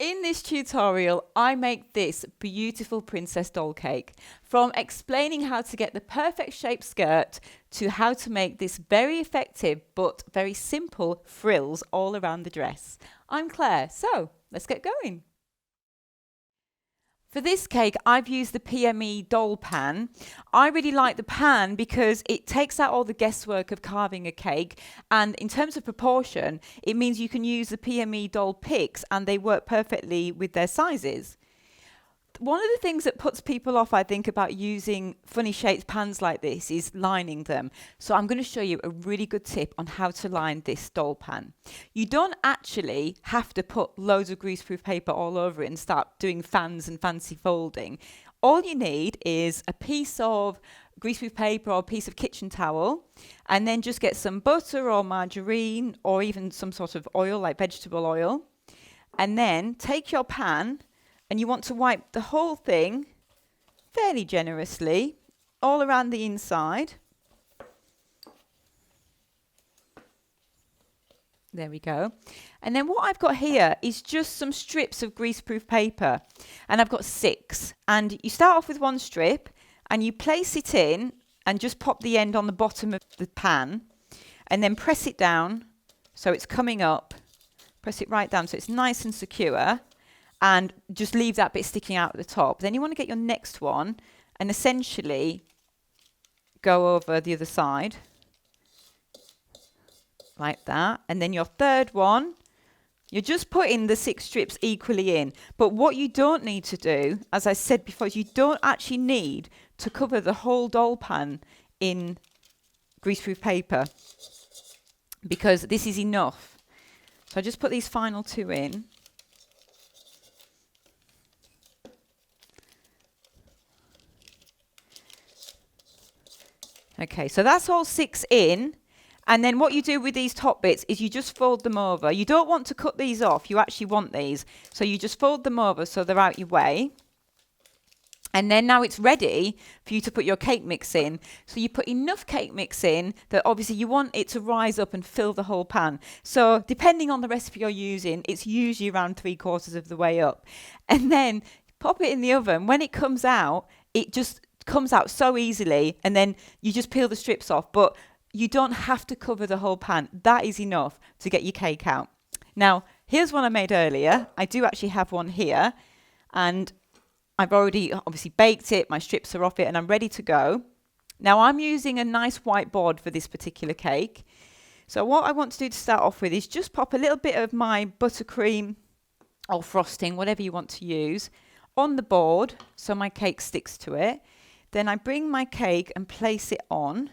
In this tutorial, I make this beautiful princess doll cake. From explaining how to get the perfect shaped skirt to how to make this very effective but very simple frills all around the dress. I'm Claire, so let's get going. For this cake, I've used the PME doll pan. I really like the pan because it takes out all the guesswork of carving a cake, and in terms of proportion, it means you can use the PME doll picks and they work perfectly with their sizes. One of the things that puts people off, I think, about using funny shaped pans like this is lining them. So I'm going to show you a really good tip on how to line this doll pan. You don't actually have to put loads of greaseproof paper all over it and start doing fans and fancy folding. All you need is a piece of greaseproof paper or a piece of kitchen towel, and then just get some butter or margarine or even some sort of oil like vegetable oil, and then take your pan and you want to wipe the whole thing fairly generously all around the inside. There we go. And then what I've got here is just some strips of greaseproof paper, and I've got 6. And you start off with one strip and you place it in and just pop the end on the bottom of the pan and then press it down so it's coming up. Press it right down so it's nice and secure. And just leave that bit sticking out at the top. Then you want to get your next one and essentially go over the other side like that. And then your third one, you're just putting the 6 strips equally in. But what you don't need to do, as I said before, is you don't actually need to cover the whole doll pan in greaseproof paper, because this is enough. So I just put these final 2 in. Okay, so that's all 6 in. And then what you do with these top bits is you just fold them over. You don't want to cut these off. You actually want these. So you just fold them over so they're out your way. And then now it's ready for you to put your cake mix in. So you put enough cake mix in that obviously you want it to rise up and fill the whole pan. So depending on the recipe you're using, it's usually around 3/4 of the way up. And then pop it in the oven. When it comes out, it just comes out so easily, and then you just peel the strips off, but you don't have to cover the whole pan. That is enough to get your cake out. Now, here's one I made earlier. I do actually have one here, and I've already obviously baked it. My strips are off it, and I'm ready to go. Now, I'm using a nice white board for this particular cake. So what I want to do to start off with is just pop a little bit of my buttercream or frosting, whatever you want to use, on the board so my cake sticks to it. Then I bring my cake and place it on.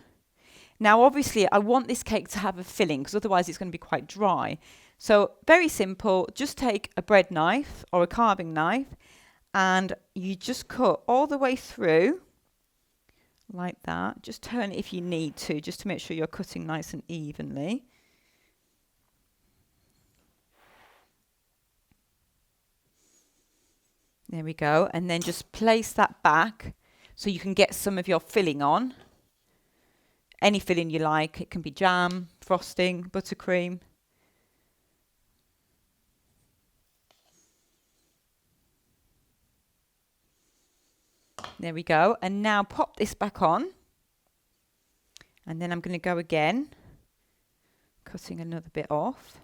Now, obviously, I want this cake to have a filling because otherwise it's going to be quite dry. So very simple, just take a bread knife or a carving knife and you just cut all the way through like that. Just turn it if you need to, just to make sure you're cutting nice and evenly. There we go. And then just place that back so you can get some of your filling on. Any filling you like. It can be jam, frosting, buttercream. There we go. And now pop this back on. And then I'm going to go again, cutting another bit off.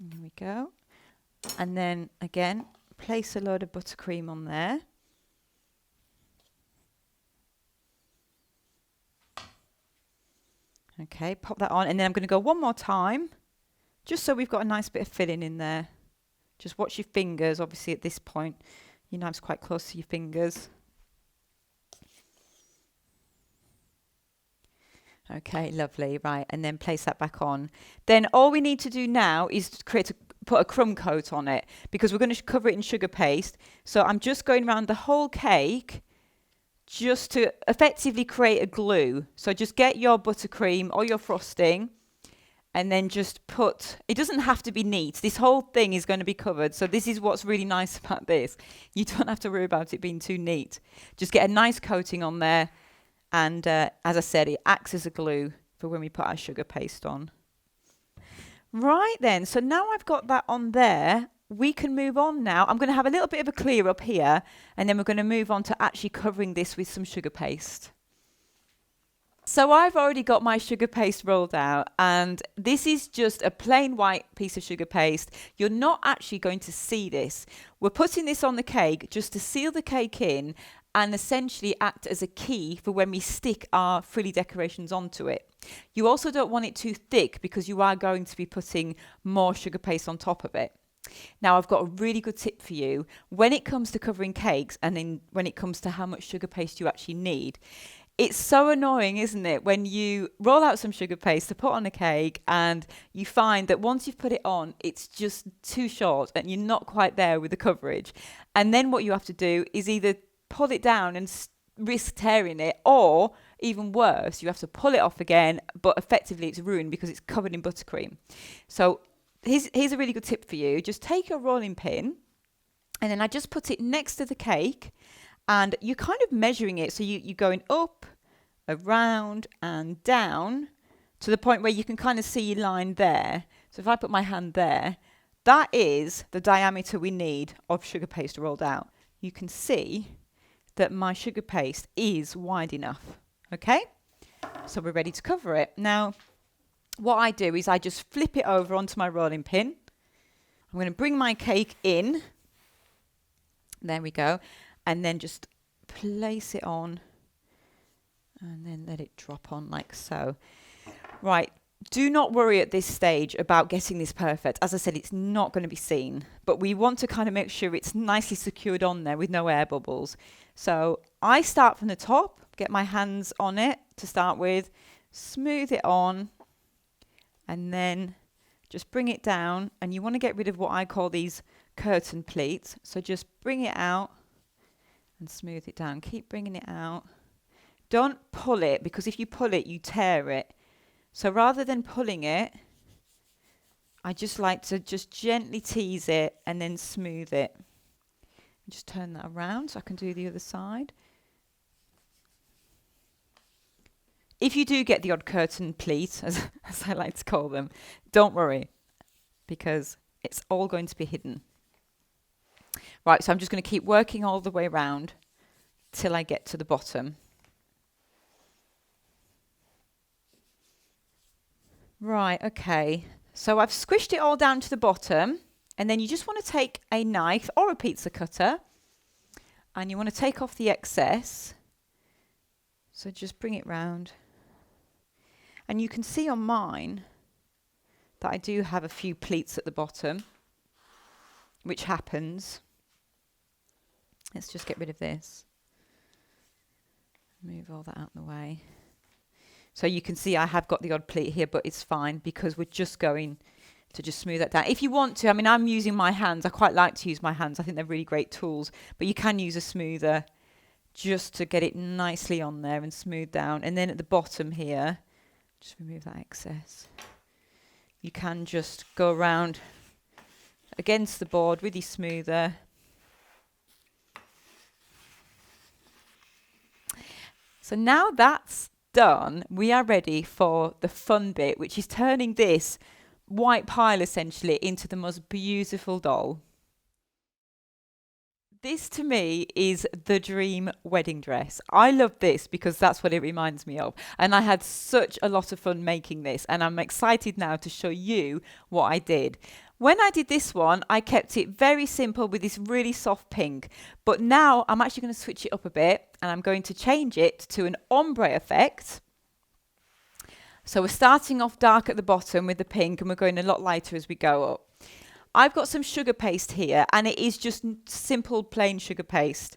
There we go. And then again, place a load of buttercream on there. Okay, pop that on. And then I'm going to go one more time, just so we've got a nice bit of filling in there. Just watch your fingers, obviously at this point. Your knife's quite close to your fingers. Okay, lovely, right, and then place that back on. Then all we need to do now is put a crumb coat on it, because we're going to cover it in sugar paste. So I'm just going around the whole cake just to effectively create a glue. So just get your buttercream or your frosting and then just put, it doesn't have to be neat. This whole thing is going to be covered. So this is what's really nice about this. You don't have to worry about it being too neat. Just get a nice coating on there. And as I said, it acts as a glue for when we put our sugar paste on. Right then, so now I've got that on there, we can move on now. I'm going to have a little bit of a clear up here, and then we're going to move on to actually covering this with some sugar paste. So I've already got my sugar paste rolled out, and this is just a plain white piece of sugar paste. You're not actually going to see this. We're putting this on the cake just to seal the cake in and essentially act as a key for when we stick our frilly decorations onto it. You also don't want it too thick because you are going to be putting more sugar paste on top of it. Now I've got a really good tip for you when it comes to covering cakes, and then when it comes to how much sugar paste you actually need. It's so annoying, isn't it, when you roll out some sugar paste to put on a cake and you find that once you've put it on, it's just too short and you're not quite there with the coverage. And then what you have to do is either pull it down and risk tearing it, or even worse, you have to pull it off again, but effectively it's ruined because it's covered in buttercream. So here's a really good tip for you. Just take your rolling pin, and then I just put it next to the cake, and you're kind of measuring it. So you're going up, around, and down to the point where you can kind of see your line there. So if I put my hand there, that is the diameter we need of sugar paste rolled out. You can see that my sugar paste is wide enough. Okay, so we're ready to cover it. Now, what I do is I just flip it over onto my rolling pin. I'm going to bring my cake in. There we go. And then just place it on and then let it drop on like so. Right, do not worry at this stage about getting this perfect. As I said, it's not going to be seen, but we want to kind of make sure it's nicely secured on there with no air bubbles. So I start from the top, get my hands on it to start with, smooth it on, and then just bring it down. And you want to get rid of what I call these curtain pleats. So just bring it out and smooth it down. Keep bringing it out. Don't pull it, because if you pull it, you tear it. So rather than pulling it, I just like to just gently tease it and then smooth it. Just turn that around so I can do the other side. If you do get the odd curtain pleat, as I like to call them, don't worry, because it's all going to be hidden. Right, so I'm just going to keep working all the way around till I get to the bottom. Right, okay. So I've squished it all down to the bottom, and then you just want to take a knife or a pizza cutter, and you want to take off the excess. So just bring it round. And you can see on mine that I do have a few pleats at the bottom, which happens. Let's just get rid of this. Move all that out of the way. So you can see I have got the odd pleat here, but it's fine because we're just going to just smooth that down. If you want to, I mean, I'm using my hands. I quite like to use my hands. I think they're really great tools, but you can use a smoother just to get it nicely on there and smooth down. And then at the bottom here, just remove that excess. You can just go around against the board with your smoother. So now that's done, we are ready for the fun bit, which is turning this white pile essentially into the most beautiful doll. This to me is the dream wedding dress. I love this because that's what it reminds me of. And I had such a lot of fun making this, and I'm excited now to show you what I did. When I did this one, I kept it very simple with this really soft pink. But now I'm actually going to switch it up a bit, and I'm going to change it to an ombre effect. So we're starting off dark at the bottom with the pink, and we're going a lot lighter as we go up. I've got some sugar paste here, and it is just simple plain sugar paste.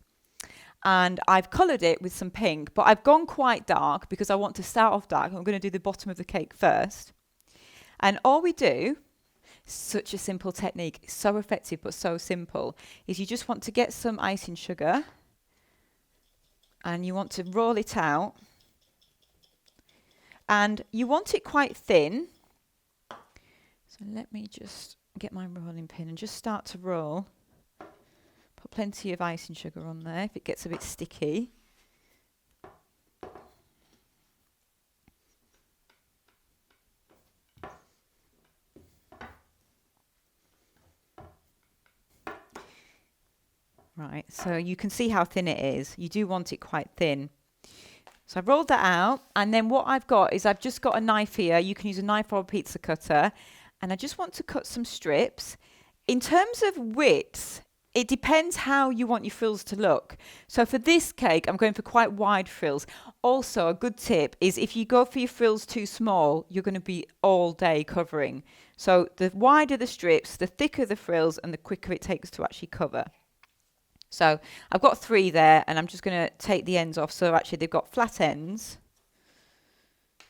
And I've coloured it with some pink, but I've gone quite dark because I want to start off dark. I'm going to do the bottom of the cake first. And all we do, such a simple technique, so effective but so simple, is you just want to get some icing sugar and you want to roll it out. And you want it quite thin. So let me just get my rolling pin and just start to roll. Put plenty of icing sugar on there if it gets a bit sticky. Right, so you can see how thin it is. You do want it quite thin. So I've rolled that out, and then what I've got is I've just got a knife here. You can use a knife or a pizza cutter, and I just want to cut some strips. In terms of width, it depends how you want your frills to look. So for this cake, I'm going for quite wide frills. Also, a good tip is if you go for your frills too small, you're going to be all day covering. So the wider the strips, the thicker the frills, and the quicker it takes to actually cover. So I've got 3 there, and I'm just going to take the ends off. So actually they've got flat ends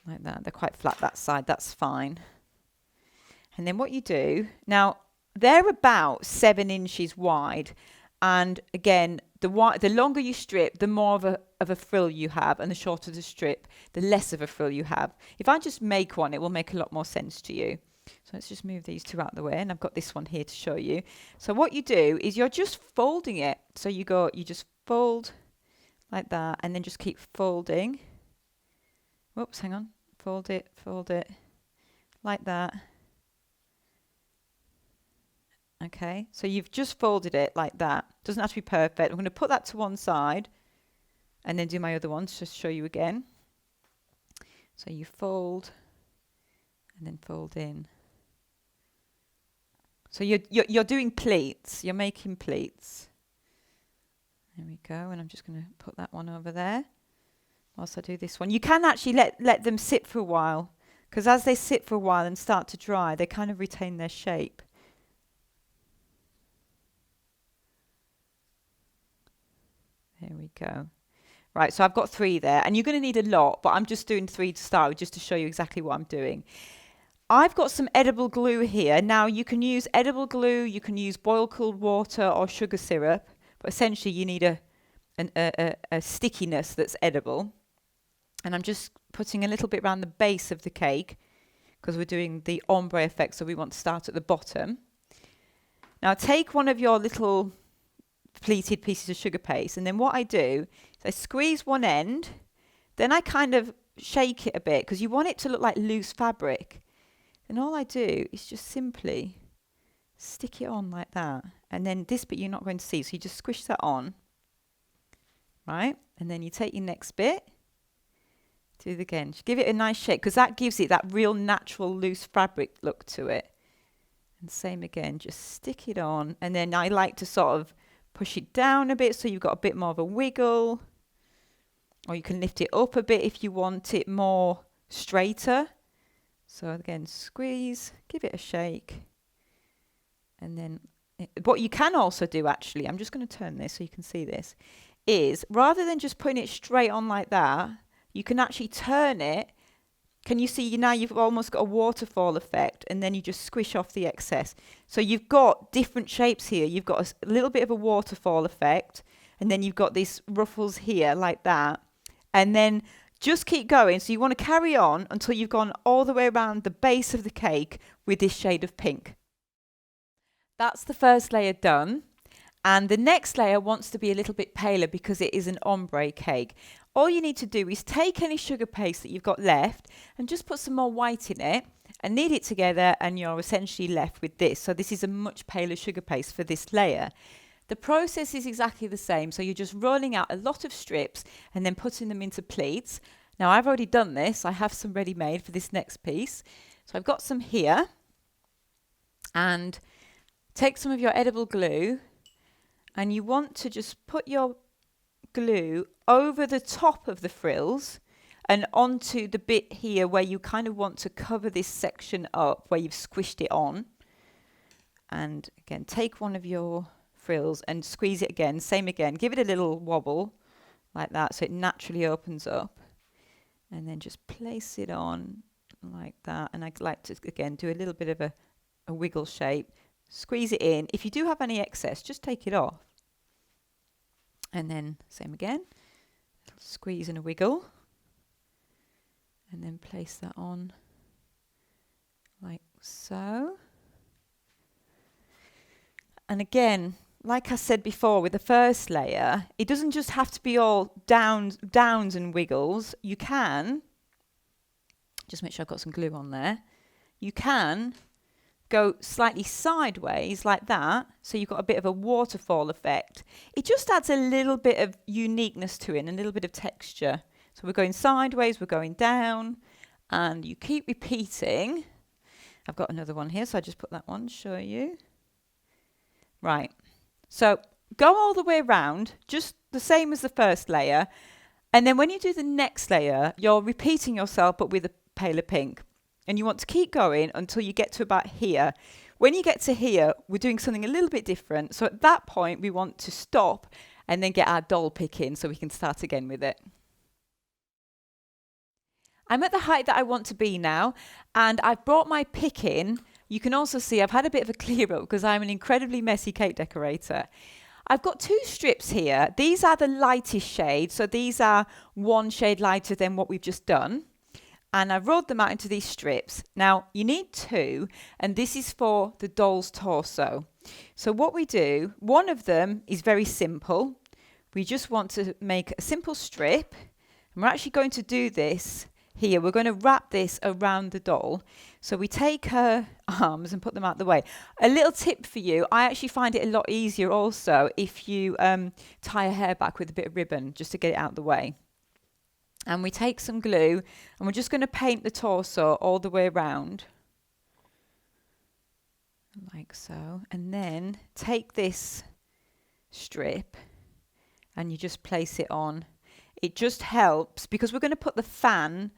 like that. They're quite flat that side. That's fine. And then what you do, now they're about 7 inches wide. And again, the longer you strip, the more of a frill you have, and the shorter the strip, the less of a frill you have. If I just make one, it will make a lot more sense to you. So let's just move these 2 out of the way, and I've got this one here to show you. So what you do is you're just folding it. So you just fold like that, and then just keep folding. Whoops, hang on. Fold it, like that. Okay, so you've just folded it like that. Doesn't have to be perfect. I'm going to put that to one side, and then do my other one to just show you again. So you fold, and then fold in. So you're doing pleats. You're making pleats. There we go. And I'm just going to put that one over there whilst I do this one. You can actually let them sit for a while, because as they sit for a while and start to dry, they kind of retain their shape. There we go. Right, so I've got 3 there, and you're going to need a lot, but I'm just doing 3 to start with, just to show you exactly what I'm doing. I've got some edible glue here. Now, you can use edible glue, you can use boiled cooled water or sugar syrup, but essentially you need a stickiness that's edible. And I'm just putting a little bit around the base of the cake, because we're doing the ombre effect, so we want to start at the bottom. Now, take one of your little pleated pieces of sugar paste, and then what I do is I squeeze one end, then I kind of shake it a bit, because you want it to look like loose fabric. And all I do is just simply stick it on like that. And then this bit you're not going to see, so you just squish that on. Right? And then you take your next bit, do it again. Just give it a nice shake, because that gives it that real natural loose fabric look to it. And same again, just stick it on. And then I like to sort of push it down a bit so you've got a bit more of a wiggle. Or you can lift it up a bit if you want it more straighter. So again, squeeze, give it a shake. And then what you can also do, actually, I'm just going to turn this so you can see this, is rather than just putting it straight on like that, you can actually turn it. Can you see now you've almost got a waterfall effect, and then you just squish off the excess. So you've got different shapes here. You've got a little bit of a waterfall effect, and then you've got these ruffles here like that. And then just keep going. So you want to carry on until you've gone all the way around the base of the cake with this shade of pink. That's the first layer done. And the next layer wants to be a little bit paler because it is an ombre cake. All you need to do is take any sugar paste that you've got left and just put some more white in it and knead it together, and you're essentially left with this. So this is a much paler sugar paste for this layer. The process is exactly the same. So you're just rolling out a lot of strips and then putting them into pleats. Now, I've already done this. I have some ready made for this next piece. So I've got some here. And take some of your edible glue, and you want to just put your glue over the top of the frills and onto the bit here where you kind of want to cover this section up where you've squished it on. And again, take one of your frills and squeeze it again. Same again. Give it a little wobble like that so it naturally opens up. And then just place it on like that. And I'd like to, again, do a little bit of a wiggle shape. Squeeze it in. If you do have any excess, just take it off. And then same again. Squeeze and a wiggle. And then place that on like so. And again, like I said before with the first layer, it doesn't just have to be all downs and wiggles. You can, just make sure I've got some glue on there. You can go slightly sideways like that, so you've got a bit of a waterfall effect. It just adds a little bit of uniqueness to it and a little bit of texture. So we're going sideways, we're going down, and you keep repeating. I've got another one here, so I just put that one, show you. Right, so go all the way around, just the same as the first layer, and then when you do the next layer, you're repeating yourself but with a paler pink. And you want to keep going until you get to about here. When you get to here, we're doing something a little bit different. So at that point, we want to stop and then get our doll pick in so we can start again with it. I'm at the height that I want to be now, and I've brought my pick in. You can also see I've had a bit of a clear up because I'm an incredibly messy cake decorator. I've got two strips here. These are the lightest shade, so these are one shade lighter than what we've just done. And I've rolled them out into these strips. Now, you need two, and this is for the doll's torso. So what we do, one of them is very simple. We just want to make a simple strip, and we're actually going to do this here. We're going to wrap this around the doll. So we take her arms and put them out the way. A little tip for you, I actually find it a lot easier also if you tie her hair back with a bit of ribbon, just to get it out the way. And we take some glue and we're just going to paint the torso all the way around. Like so. And then take this strip and you just place it on. It just helps because we're going to put the fan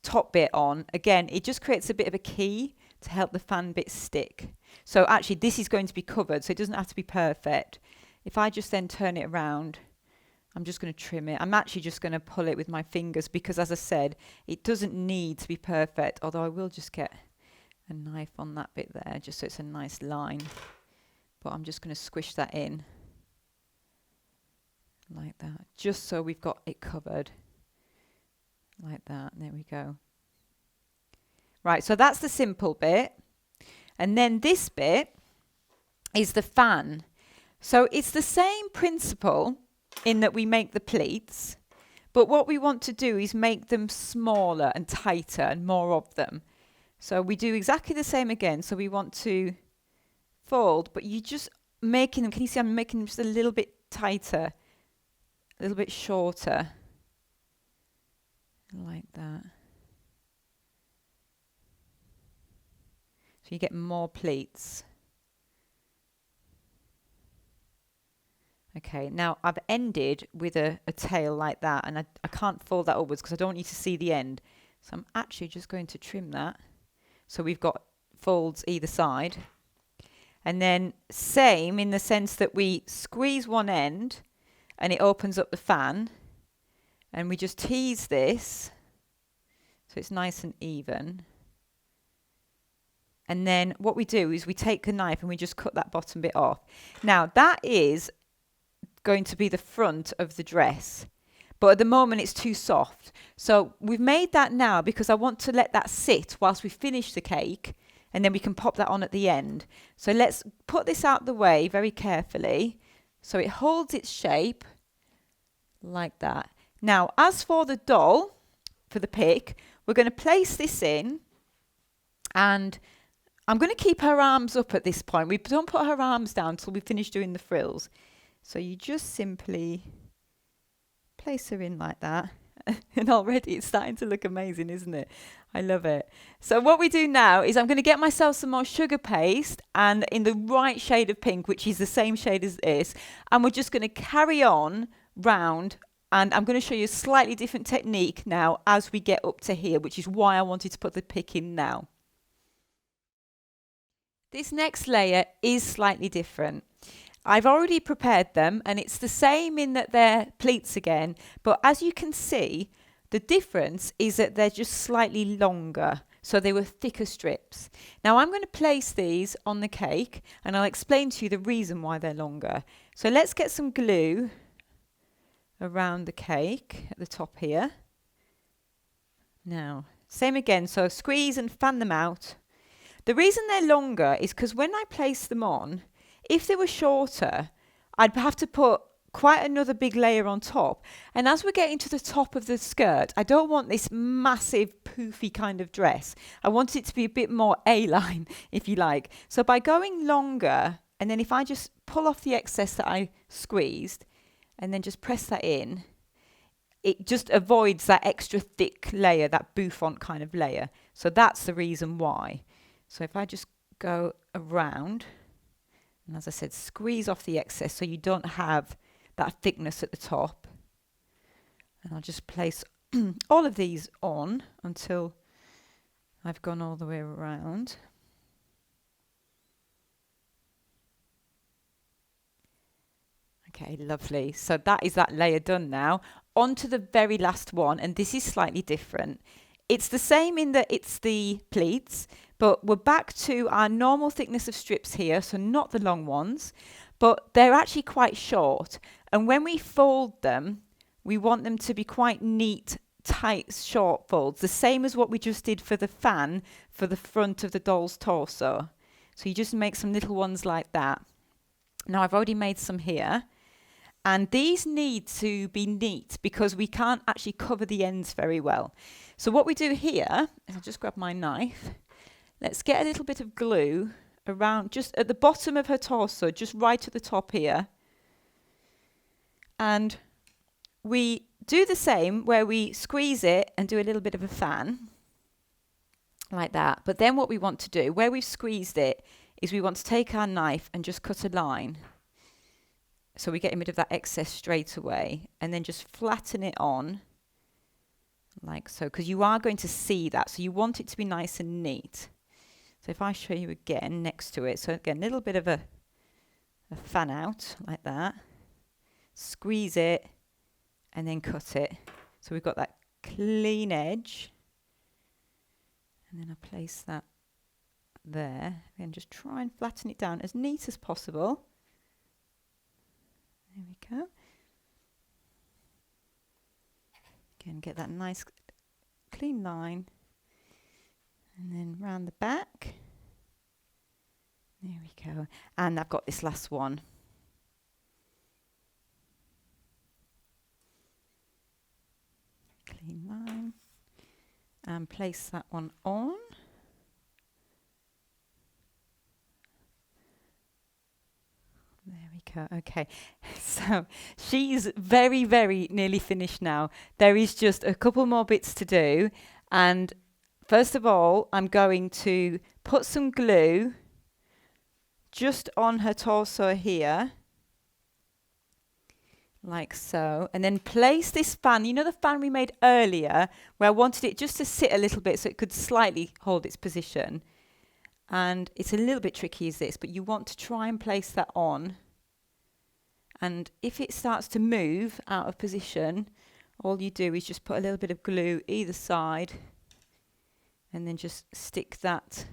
top bit on. Again, it just creates a bit of a key to help the fan bit stick. So actually this is going to be covered, so it doesn't have to be perfect. If I just then turn it around, I'm just going to trim it. I'm actually just going to pull it with my fingers because, as I said, it doesn't need to be perfect, although I will just get a knife on that bit there just so it's a nice line. But I'm just going to squish that in like that, just so we've got it covered like that. There we go. Right, so that's the simple bit. And then this bit is the fan. So it's the same principle in that we make the pleats, but what we want to do is make them smaller and tighter and more of them. So we do exactly the same again. So we want to fold, but you just making them, can you see I'm making them just a little bit tighter, a little bit shorter, like that. So you get more pleats. Okay, now I've ended with a tail like that, and I can't fold that upwards because I don't want you to see the end. So I'm actually just going to trim that. So we've got folds either side. And then same in the sense that we squeeze one end and it opens up the fan. And we just tease this so it's nice and even. And then what we do is we take a knife and we just cut that bottom bit off. Now that is going to be the front of the dress, but at the moment it's too soft, so we've made that now because I want to let that sit whilst we finish the cake, and then we can pop that on at the end. So let's put this out the way very carefully so it holds its shape like that. Now as for the doll, for the pick, we're going to place this in, and I'm going to keep her arms up at this point. We don't put her arms down until we finish doing the frills. So you just simply place her in like that. And already it's starting to look amazing, isn't it? I love it. So what we do now is I'm going to get myself some more sugar paste and in the right shade of pink, which is the same shade as this. And we're just going to carry on round. And I'm going to show you a slightly different technique now as we get up to here, which is why I wanted to put the pick in now. This next layer is slightly different. I've already prepared them, and it's the same in that they're pleats again, but as you can see, the difference is that they're just slightly longer, so they were thicker strips. Now I'm going to place these on the cake, and I'll explain to you the reason why they're longer. So let's get some glue around the cake at the top here. Now, same again, so squeeze and fan them out. The reason they're longer is because when I place them on, if they were shorter, I'd have to put quite another big layer on top. And as we're getting to the top of the skirt, I don't want this massive poofy kind of dress. I want it to be a bit more A-line, if you like. So by going longer, and then if I just pull off the excess that I squeezed, and then just press that in, it just avoids that extra thick layer, that bouffant kind of layer. So that's the reason why. So if I just go around, and as I said, squeeze off the excess so you don't have that thickness at the top. And I'll just place all of these on until I've gone all the way around. Okay, lovely. So that is that layer done now. On to the very last one, and this is slightly different. It's the same in that it's the pleats, but we're back to our normal thickness of strips here, so not the long ones, but they're actually quite short. And when we fold them, we want them to be quite neat, tight, short folds, the same as what we just did for the fan for the front of the doll's torso. So you just make some little ones like that. Now I've already made some here. And these need to be neat because we can't actually cover the ends very well. So what we do here, is I'll just grab my knife. Let's get a little bit of glue around just at the bottom of her torso, just right at the top here. And we do the same where we squeeze it and do a little bit of a fan like that. But then what we want to do, where we've squeezed it, is we want to take our knife and just cut a line. So we're getting rid of that excess straight away, and then just flatten it on like so, because you are going to see that. So you want it to be nice and neat. So if I show you again next to it, so again, a little bit of a fan out like that, squeeze it, and then cut it. So we've got that clean edge, and then I place that there, and just try and flatten it down as neat as possible. There we go. Again, get that nice clean line. And then round the back. There we go. And I've got this last one. Clean line. And place that one on. There we go. Okay, so she's very, very nearly finished now. There is just a couple more bits to do. And first of all, I'm going to put some glue just on her torso here, like so. And then place this fan, you know the fan we made earlier, where I wanted it just to sit a little bit so it could slightly hold its position. And it's a little bit tricky as this, but you want to try and place that on. And if it starts to move out of position, all you do is just put a little bit of glue either side and then just stick that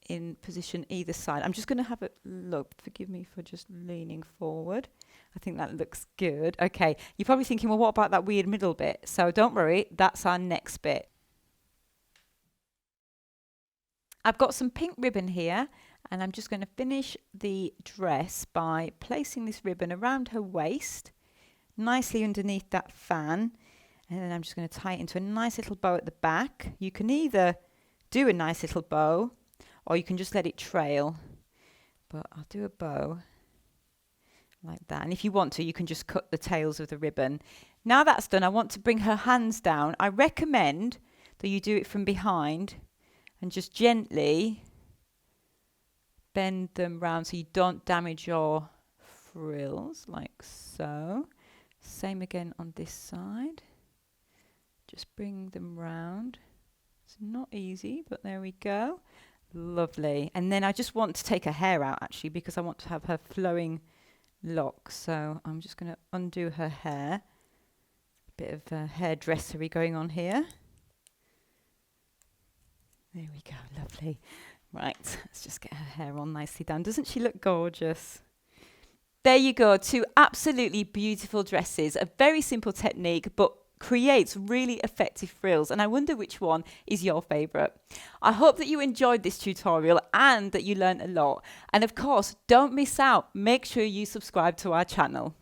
in position either side. I'm just going to have a look. Forgive me for just leaning forward. I think that looks good. Okay, you're probably thinking, well, what about that weird middle bit? So don't worry, that's our next bit. I've got some pink ribbon here, and I'm just going to finish the dress by placing this ribbon around her waist, nicely underneath that fan, and then I'm just going to tie it into a nice little bow at the back. You can either do a nice little bow, or you can just let it trail, but I'll do a bow like that. And if you want to, you can just cut the tails of the ribbon. Now that's done, I want to bring her hands down. I recommend that you do it from behind and just gently bend them round so you don't damage your frills, like so. Same again on this side. Just bring them round. It's not easy, but there we go. Lovely. And then I just want to take her hair out actually, because I want to have her flowing locks. So I'm just going to undo her hair. A bit of hairdressery going on here. There we go, lovely. Right, let's just get her hair on nicely done. Doesn't she look gorgeous? There you go, two absolutely beautiful dresses. A very simple technique, but creates really effective frills, and I wonder which one is your favourite. I hope that you enjoyed this tutorial and that you learned a lot. And of course, don't miss out. Make sure you subscribe to our channel.